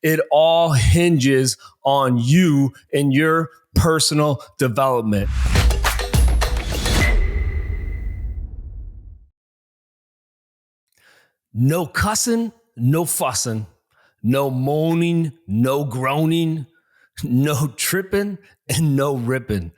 It all hinges on you and your personal development. No cussing, no fussing, no moaning, no groaning, no tripping, and no ripping.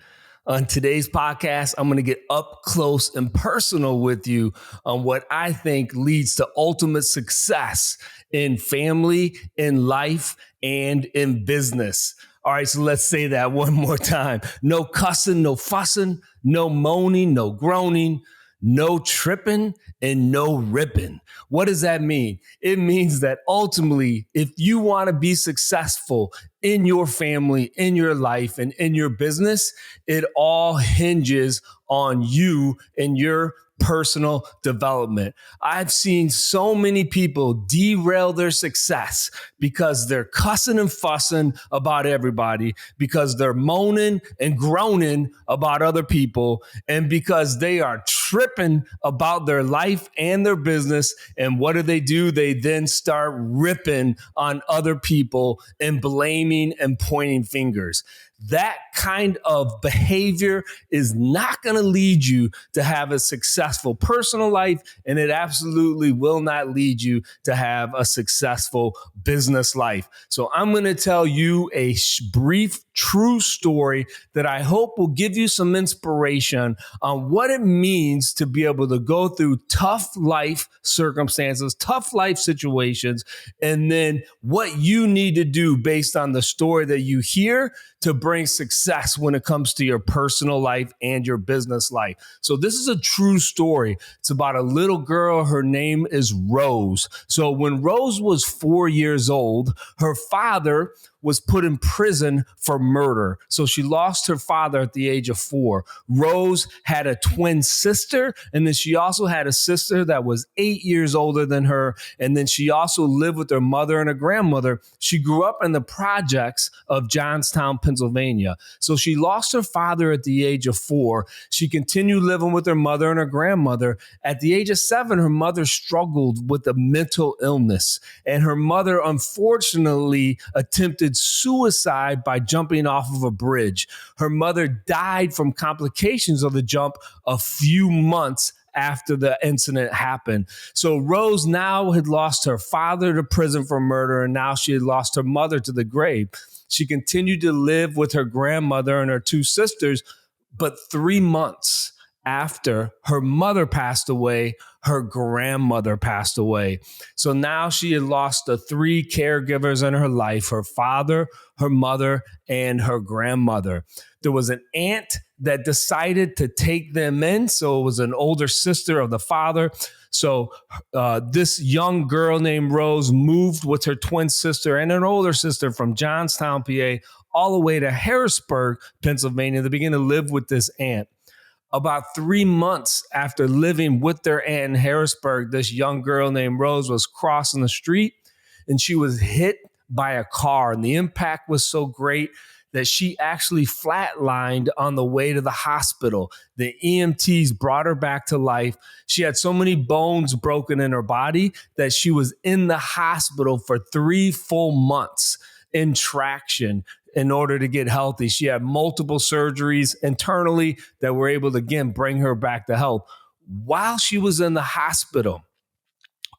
On today's podcast, I'm going to get up close and personal with you on what I think leads to ultimate success in family, in life, and in business. All right, so let's say that one more time. No cussing, no fussing, no moaning, no groaning, no tripping, and no ripping. What does that mean? It means that ultimately, if you want to be successful in your family, in your life, and in your business, it all hinges on you and your personal development. I've seen so many people derail their success because they're cussing and fussing about everybody, because they're moaning and groaning about other people, and because they are tripping about their life and their business. And what do? They then start ripping on other people and blaming and pointing fingers. That kind of behavior is not going to lead you to have a successful personal life, and it absolutely will not lead you to have a successful business life. So I'm going to tell you a brief, true story that I hope will give you some inspiration on what it means to be able to go through tough life circumstances, tough life situations, and then what you need to do based on the story that you hear to bring success when it comes to your personal life and your business life. So this is a true story. It's about a little girl. Her name is Rose. So when Rose was 4 years old, her father was put in prison for murder. So she lost her father at the age of 4. Rose had a twin sister, and then she also had a sister that was 8 years older than her. And then she also lived with her mother and her grandmother. She grew up in the projects of Johnstown, Pennsylvania. So she lost her father at the age of 4. She continued living with her mother and her grandmother. At the age of 7, her mother struggled with a mental illness, and her mother unfortunately attempted suicide by jumping off of a bridge. Her mother died from complications of the jump a few months after the incident happened. So Rose now had lost her father to prison for murder, and now she had lost her mother to the grave. She continued to live with her grandmother and her 2 sisters, but 3 months after her mother passed away, her grandmother passed away. So now she had lost the 3 caregivers in her life: her father, her mother, and her grandmother. There was an aunt that decided to take them in. So it was an older sister of the father. So this young girl named Rose moved with her twin sister and an older sister from Johnstown, PA, all the way to Harrisburg, Pennsylvania, to begin to live with this aunt. About 3 months after living with their aunt in Harrisburg, this young girl named Rose was crossing the street and she was hit by a car. And the impact was so great that she actually flatlined on the way to the hospital. The EMTs brought her back to life. She had so many bones broken in her body that she was in the hospital for 3 full months in traction in order to get healthy. She had multiple surgeries internally that were able to, again, bring her back to health. While she was in the hospital,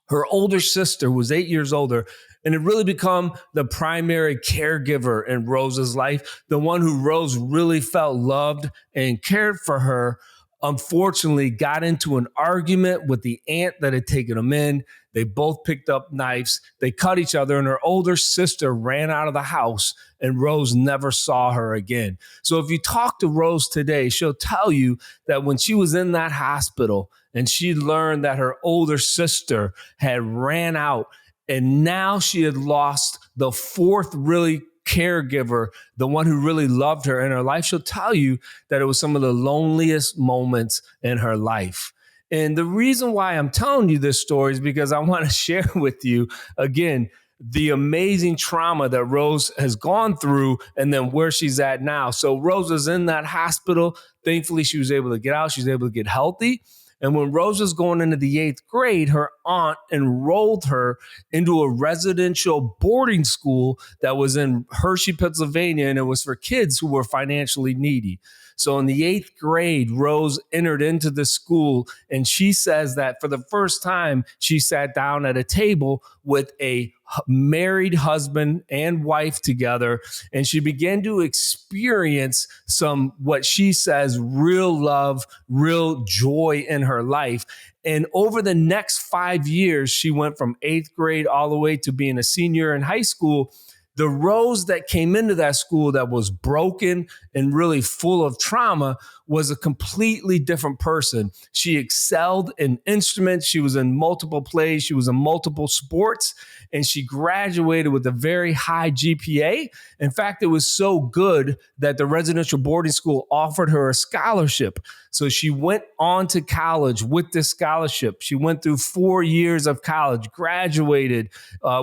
her older sister, who was 8 years older, and had really become the primary caregiver in Rose's life, the one who Rose really felt loved and cared for her, unfortunately got into an argument with the aunt that had taken them in. They both picked up knives. They cut each other, and her older sister ran out of the house, and Rose never saw her again. So if you talk to Rose today, she'll tell you that when she was in that hospital and she learned that her older sister had ran out, and now she had lost the 4th really caregiver, the one who really loved her in her life, she'll tell you that it was some of the loneliest moments in her life. And the reason why I'm telling you this story is because I want to share with you, again, the amazing trauma that Rose has gone through and then where she's at now. So Rose is in that hospital. Thankfully, she was able to get out. She was able to get healthy. And when Rose was going into the 8th grade, her aunt enrolled her into a residential boarding school that was in Hershey, Pennsylvania, and it was for kids who were financially needy. So in the 8th grade, Rose entered into the school, and she says that for the first time, she sat down at a table with a married husband and wife together, and she began to experience some, what she says, real love, real joy in her life. And over the next 5 years, she went from 8th grade all the way to being a senior in high school. The Rose that came into that school that was broken and really full of trauma was a completely different person. She excelled in instruments. She was in multiple plays. She was in multiple sports, and she graduated with a very high GPA. In fact, it was so good that the residential boarding school offered her a scholarship. So she went on to college with this scholarship. She went through 4 years of college, graduated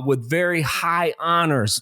with very high honors.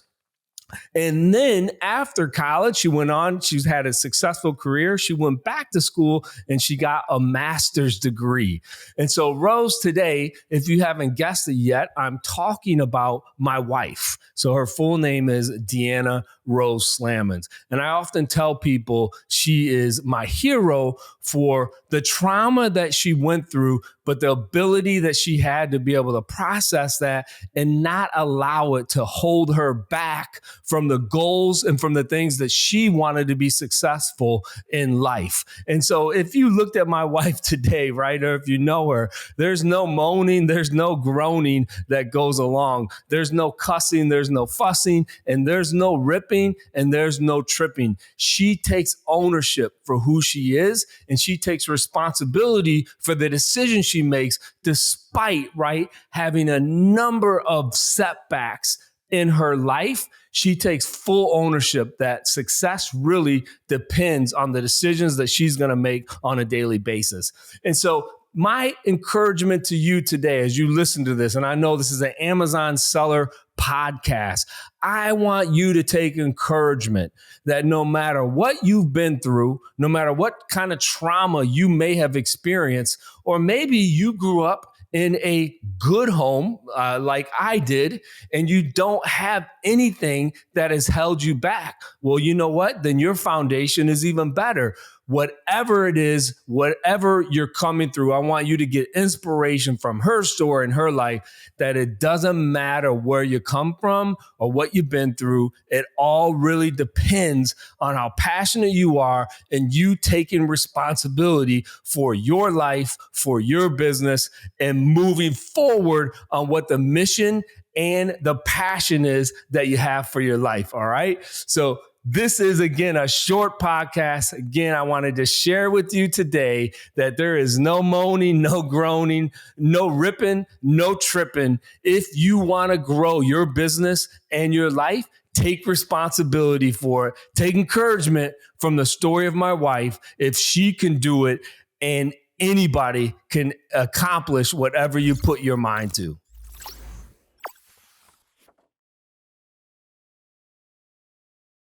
And then after college, she went on, she's had a successful career. She went back to school and she got a master's degree. And so Rose, today, if you haven't guessed it yet, I'm talking about my wife. So her full name is Deanna Rose Slammons. And I often tell people she is my hero for the trauma that she went through, but the ability that she had to be able to process that and not allow it to hold her back from the goals and from the things that she wanted to be successful in life. And so if you looked at my wife today, right, or if you know her, there's no moaning, there's no groaning that goes along. There's no cussing, there's no fussing, and there's no ripping, and there's no tripping. She takes ownership for who she is, and she takes responsibility for the decisions she makes, despite, right, having a number of setbacks in her life. She takes full ownership that success really depends on the decisions that she's going to make on a daily basis. And so my encouragement to you today, as you listen to this, and I know this is an Amazon seller podcast, I want you to take encouragement that no matter what you've been through, no matter what kind of trauma you may have experienced, or maybe you grew up in a good home like I did, and you don't have anything that has held you back. Well, you know what? Then your foundation is even better. Whatever it is, whatever you're coming through, I want you to get inspiration from her story and her life, that it doesn't matter where you come from or what you've been through. It all really depends on how passionate you are and you taking responsibility for your life, for your business, and moving forward on what the mission and the passion is that you have for your life. All right. So this is, again, a short podcast. Again, I wanted to share with you today that there is no moaning, no groaning, no ripping, no tripping. If you want to grow your business and your life, take responsibility for it. Take encouragement from the story of my wife. If she can do it, and anybody can accomplish whatever you put your mind to.